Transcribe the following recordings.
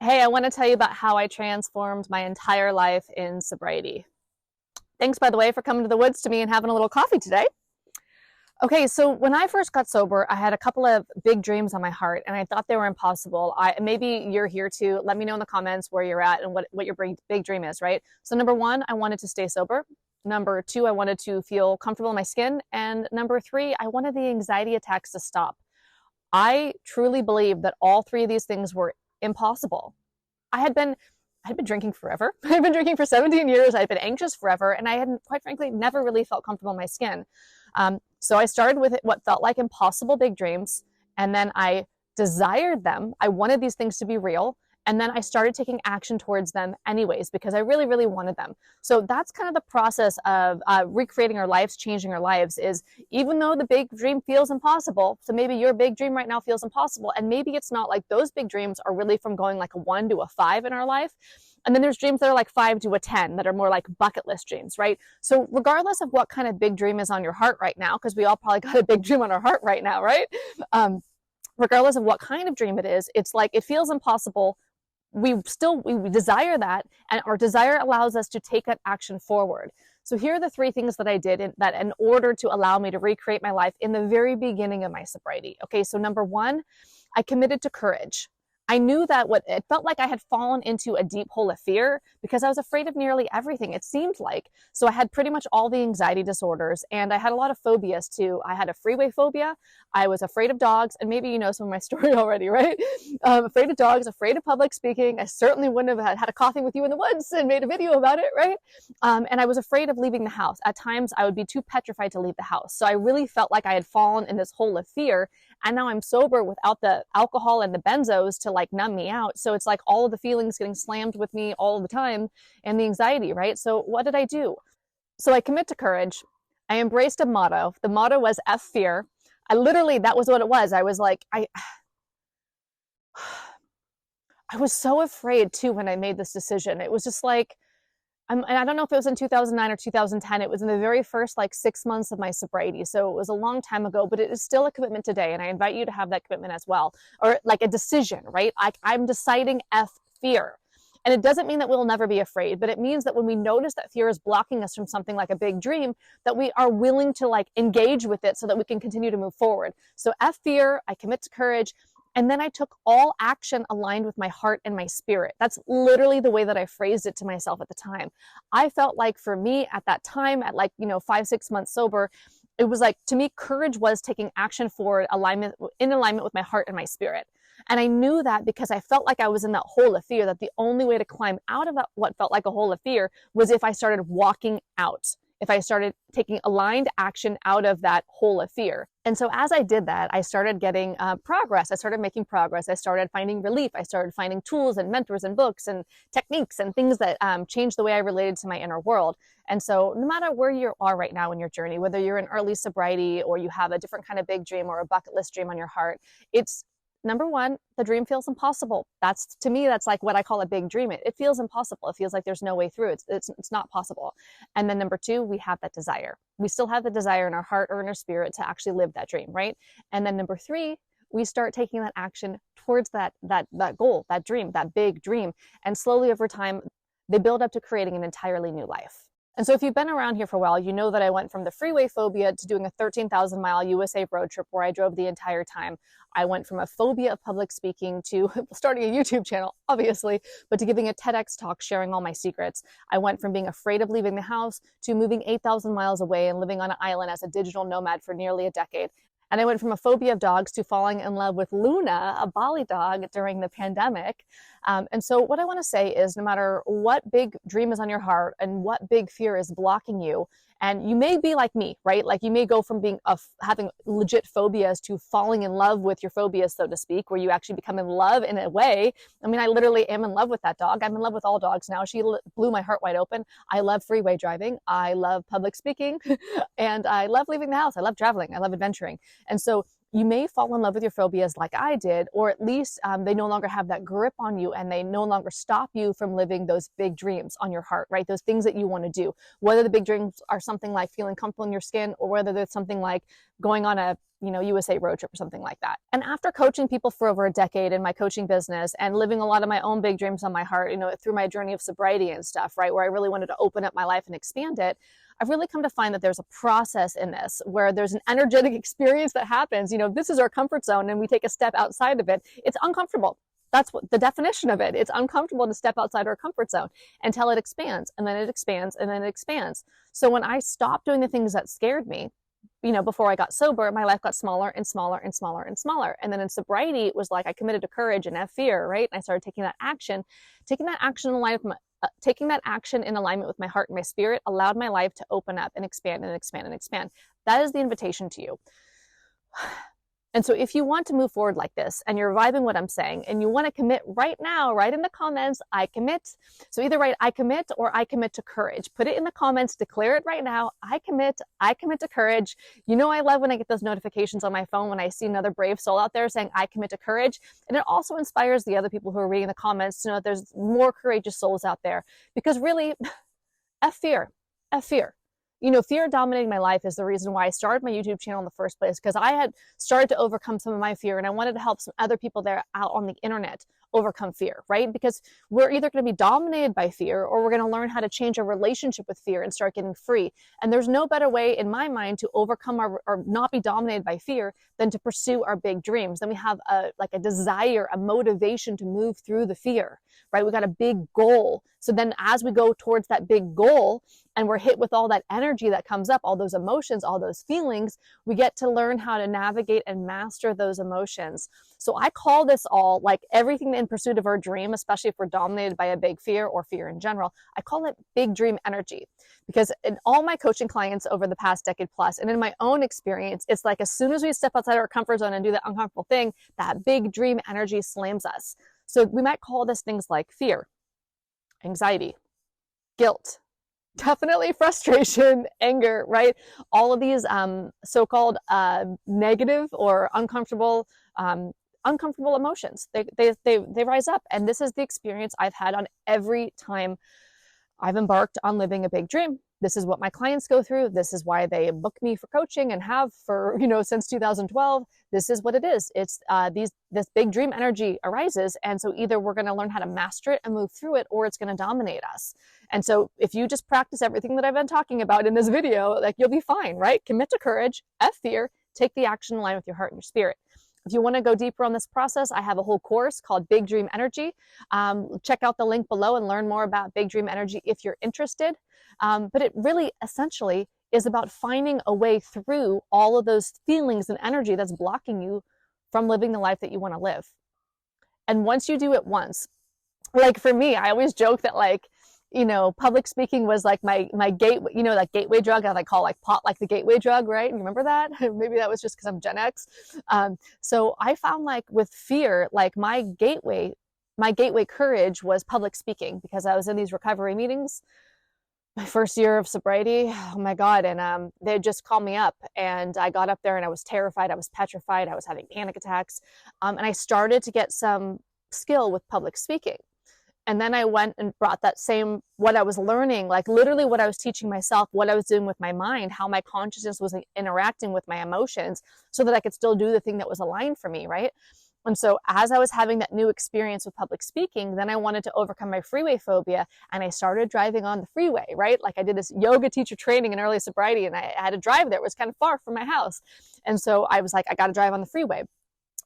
Hey, I want to tell you about how I transformed my entire life in sobriety. Thanks, by the way, for coming to the woods to me and having a little coffee today. Okay, so when I first got sober, I had a couple of big dreams on my heart, and I thought they were impossible. Maybe you're here too. Let me know in the comments where you're at and what your big dream is, right? So number one, I wanted to stay sober. Number two, I wanted to feel comfortable in my skin. And number three, I wanted the anxiety attacks to stop. I truly believe that all three of these things were impossible. I had been drinking forever. I'd been drinking for 17 years. I'd been anxious forever. And I had, quite frankly, never really felt comfortable in my skin. So I started with what felt like impossible big dreams. And then I desired them. I wanted these things to be real. And then I started taking action towards them anyways, because I really, really wanted them. So that's kind of the process of recreating our lives, changing our lives, is even though the big dream feels impossible, so maybe your big dream right now feels impossible, and maybe it's not. Like, those big dreams are really from going like a 1 to a 5 in our life. And then there's dreams that are like 5 to a 10 that are more like bucket list dreams, right? So regardless of what kind of big dream is on your heart right now, because we all probably got a big dream on our heart right now, right? Regardless of what kind of dream it is, it's like it feels impossible. We desire that, and our desire allows us to take that action forward. So here are the three things that I did in order to allow me to recreate my life in the very beginning of my sobriety. Okay, so number one, I committed to courage. I knew that it felt like I had fallen into a deep hole of fear because I was afraid of nearly everything, it seemed like. So I had pretty much all the anxiety disorders, and I had a lot of phobias too. I had a freeway phobia. I was afraid of dogs, and maybe you know some of my story already, right? Afraid of dogs, afraid of public speaking. I certainly wouldn't have had a coffee with you in the woods and made a video about it, right? And I was afraid of leaving the house. At times, I would be too petrified to leave the house. So I really felt like I had fallen in this hole of fear, and now I'm sober without the alcohol and the benzos to like numb me out. So it's like all of the feelings getting slammed with me all the time and the anxiety, right? So what did I do? So I commit to courage. I embraced a motto. The motto was F fear. That was what it was. I was like, I was so afraid too when I made this decision. It was just like, and I don't know if it was in 2009 or 2010. It was in the very first like 6 months of my sobriety. So it was a long time ago, but it is still a commitment today. And I invite you to have that commitment as well, or like a decision, right? I'm deciding F fear. And it doesn't mean that we'll never be afraid, but it means that when we notice that fear is blocking us from something like a big dream, that we are willing to like engage with it so that we can continue to move forward. So F fear, I commit to courage. And then I took all action aligned with my heart and my spirit. That's literally the way that I phrased it to myself at the time. I felt like for me at that time, at like, 5, 6 months sober, it was like, to me, courage was taking action forward, in alignment with my heart and my spirit. And I knew that because I felt like I was in that hole of fear, that the only way to climb out of that, what felt like a hole of fear, was if I started walking out. If I started taking aligned action out of that hole of fear. And so as I did that, I started getting progress. I started making progress. I started finding relief. I started finding tools and mentors and books and techniques and things that changed the way I related to my inner world. And so no matter where you are right now in your journey, whether you're in early sobriety or you have a different kind of big dream or a bucket list dream on your heart, it's number one, the dream feels impossible. To me, that's like what I call a big dream. It feels impossible. It feels like there's no way through. It's not possible. And then number two, we have that desire. We still have the desire in our heart or in our spirit to actually live that dream, right? And then number three, we start taking that action towards that goal, that dream, that big dream. And slowly over time, they build up to creating an entirely new life. And so if you've been around here for a while, you know that I went from the freeway phobia to doing a 13,000-mile USA road trip where I drove the entire time. I went from a phobia of public speaking to starting a YouTube channel, obviously, but to giving a TEDx talk sharing all my secrets. I went from being afraid of leaving the house to moving 8,000 miles away and living on an island as a digital nomad for nearly a decade. And I went from a phobia of dogs to falling in love with Luna, a Bali dog, during the pandemic. And so what I want to say is, no matter what big dream is on your heart and what big fear is blocking you, and you may be like me, right? Like you may go from having legit phobias to falling in love with your phobias, so to speak, where you actually become in love in a way. I mean, I literally am in love with that dog. I'm in love with all dogs now. She blew my heart wide open. I love freeway driving. I love public speaking and I love leaving the house. I love traveling. I love adventuring. And so you may fall in love with your phobias like I did, or at least they no longer have that grip on you and they no longer stop you from living those big dreams on your heart, right? Those things that you want to do, whether the big dreams are something like feeling comfortable in your skin, or whether it's something like going on a USA road trip or something like that. And after coaching people for over a decade in my coaching business and living a lot of my own big dreams on my heart, through my journey of sobriety and stuff, right, where I really wanted to open up my life and expand it, I've really come to find that there's a process in this where there's an energetic experience that happens. This is our comfort zone and we take a step outside of it. It's uncomfortable. That's what the definition of it. It's uncomfortable to step outside our comfort zone until it expands, and then it expands, and then it expands. So when I stopped doing the things that scared me, before I got sober, my life got smaller and smaller and smaller and smaller. And then in sobriety, it was like I committed to courage and have fear, right? And I started taking that action taking that action in alignment with my heart and my spirit allowed my life to open up and expand and expand and expand. That is the invitation to you. And so if you want to move forward like this and you're vibing what I'm saying and you want to commit right now, write in the comments, I commit. So either write I commit or I commit to courage. Put it in the comments, declare it right now. I commit to courage. I love when I get those notifications on my phone when I see another brave soul out there saying I commit to courage. And it also inspires the other people who are reading the comments to know that there's more courageous souls out there. Because really, F fear. Fear dominating my life is the reason why I started my YouTube channel in the first place, because I had started to overcome some of my fear and I wanted to help some other people there out on the internet overcome fear, right? Because we're either going to be dominated by fear or we're going to learn how to change our relationship with fear and start getting free. And there's no better way in my mind to overcome or not be dominated by fear than to pursue our big dreams. Then we have a desire, a motivation to move through the fear, right? We got a big goal. So then as we go towards that big goal and we're hit with all that energy that comes up, all those emotions, all those feelings, we get to learn how to navigate and master those emotions. So I call this all, like everything in pursuit of our dream, especially if we're dominated by a big fear or fear in general, I call it big dream energy. Because in all my coaching clients over the past decade plus, and in my own experience, it's like as soon as we step outside our comfort zone and do that uncomfortable thing, that big dream energy slams us. So we might call this things like fear, anxiety, guilt, definitely frustration, anger, right? All of these so-called negative or uncomfortable emotions. They rise up. And this is the experience I've had on every time I've embarked on living a big dream. This is what my clients go through. This is why they book me for coaching and have for, since 2012. This is what it is. It's this big dream energy arises. And so either we're going to learn how to master it and move through it, or it's going to dominate us. And so if you just practice everything that I've been talking about in this video, like you'll be fine, right? Commit to courage, F fear, take the action in line with your heart and your spirit. If you want to go deeper on this process, I have a whole course called Big Dream Energy. Check out the link below and learn more about Big Dream Energy if you're interested. But it really essentially is about finding a way through all of those feelings and energy that's blocking you from living the life that you want to live. And once you do it once, like for me, I always joke that public speaking was like my gateway, that gateway drug that I call like pot, like the gateway drug, right? You remember that? Maybe that was just because I'm Gen X. So I found like with fear, like my gateway courage was public speaking, because I was in these recovery meetings my first year of sobriety. Oh my God. And they'd just call me up and I got up there and I was terrified. I was petrified. I was having panic attacks. And I started to get some skill with public speaking. And then I went and brought that same, what I was learning, like literally what I was teaching myself, what I was doing with my mind, how my consciousness was interacting with my emotions so that I could still do the thing that was aligned for me, right? And so as I was having that new experience with public speaking, then I wanted to overcome my freeway phobia and I started driving on the freeway, right? Like I did this yoga teacher training in early sobriety and I had to drive there. It was kind of far from my house. And so I was like, I got to drive on the freeway.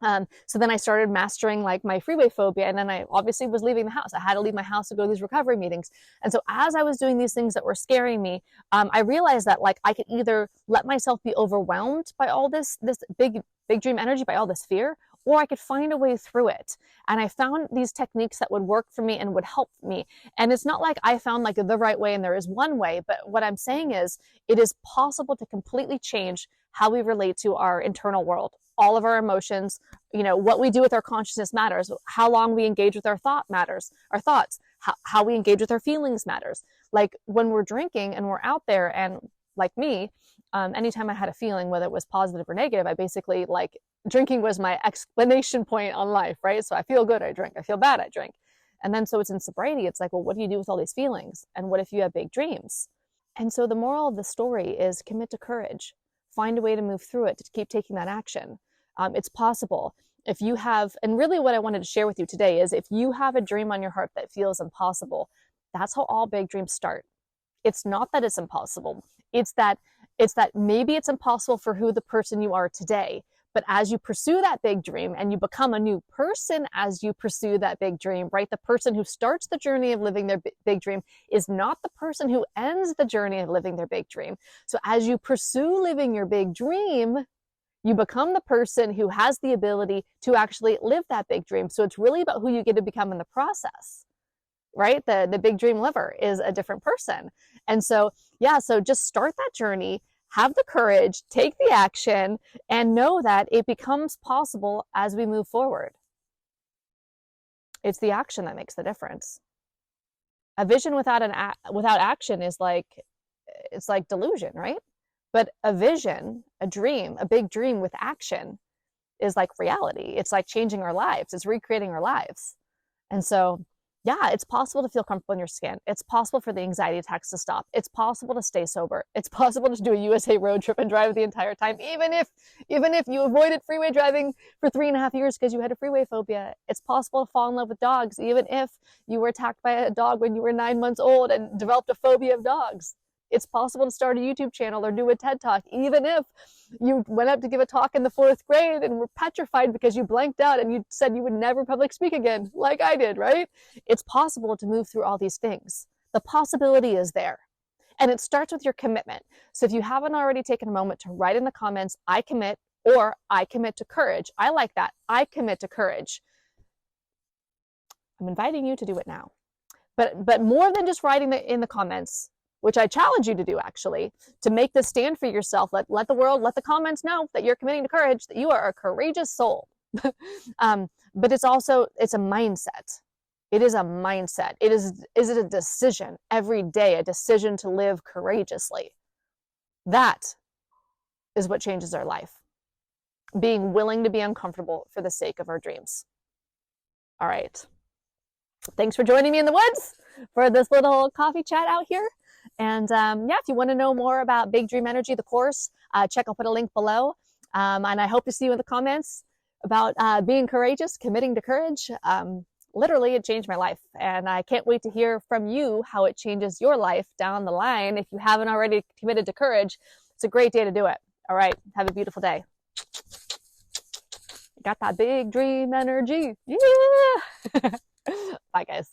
So then I started mastering like my freeway phobia, and then I obviously was leaving the house. I had to leave my house to go to these recovery meetings. And so as I was doing these things that were scaring me, I realized that like I could either let myself be overwhelmed by all this big dream energy, by all this fear, or I could find a way through it. And I found these techniques that would work for me and would help me. And it's not like I found like the right way and there is one way, but what I'm saying is it is possible to completely change how we relate to our internal world. All of our emotions, what we do with our consciousness matters. How long we engage with our thought matters. Our thoughts, how we engage with our feelings matters. Like when we're drinking and we're out there and like me, anytime I had a feeling, whether it was positive or negative, I basically like drinking was my explanation point on life, right? So I feel good, I drink. I feel bad, I drink. And then so it's in sobriety, it's like, well, what do you do with all these feelings? And what if you have big dreams? And so the moral of the story is commit to courage, find a way to move through it, to keep taking that action. It's possible. If you have, and really what I wanted to share with you today is if you have a dream on your heart that feels impossible, that's how all big dreams start. It's not that it's impossible. It's that maybe it's impossible for who the person you are today. But as you pursue that big dream and you become a new person as you pursue that big dream, right? The person who starts the journey of living their big dream is not the person who ends the journey of living their big dream. So as you pursue living your big dream, you become the person who has the ability to actually live that big dream. So it's really about who you get to become in the process, right? The big dream liver is a different person. And so, yeah, so just start that journey, have the courage, take the action, and know that it becomes possible as we move forward. It's the action that makes the difference. A vision without action is like, it's like delusion, right? But a vision, a dream, a big dream with action is like reality. It's like changing our lives. It's recreating our lives. And so, yeah, it's possible to feel comfortable in your skin. It's possible for the anxiety attacks to stop. It's possible to stay sober. It's possible to do a USA road trip and drive the entire time, even if you avoided freeway driving for 3.5 years because you had a freeway phobia. It's possible to fall in love with dogs, even if you were attacked by a dog when you were 9 months old and developed a phobia of dogs. It's possible to start a YouTube channel or do a TED Talk, even if you went up to give a talk in the 4th grade and were petrified because you blanked out and you said you would never public speak again, like I did, right? It's possible to move through all these things. The possibility is there. And it starts with your commitment. So if you haven't already taken a moment to write in the comments, I commit, or I commit to courage. I like that. I commit to courage. I'm inviting you to do it now. But more than just writing in the comments, which I challenge you to do actually, to make this stand for yourself. Let the world, let the comments know that you're committing to courage, that you are a courageous soul. But it's a mindset. It is a mindset. Is it a decision every day, a decision to live courageously? That is what changes our life. Being willing to be uncomfortable for the sake of our dreams. All right. Thanks for joining me in the woods for this little coffee chat out here. And yeah, if you want to know more about Big Dream Energy, the course, I'll put a link below. And I hope to see you in the comments about being courageous, committing to courage. Literally, it changed my life. And I can't wait to hear from you how it changes your life down the line. If you haven't already committed to courage, it's a great day to do it. All right. Have a beautiful day. Got that big dream energy. Yeah. Bye, guys.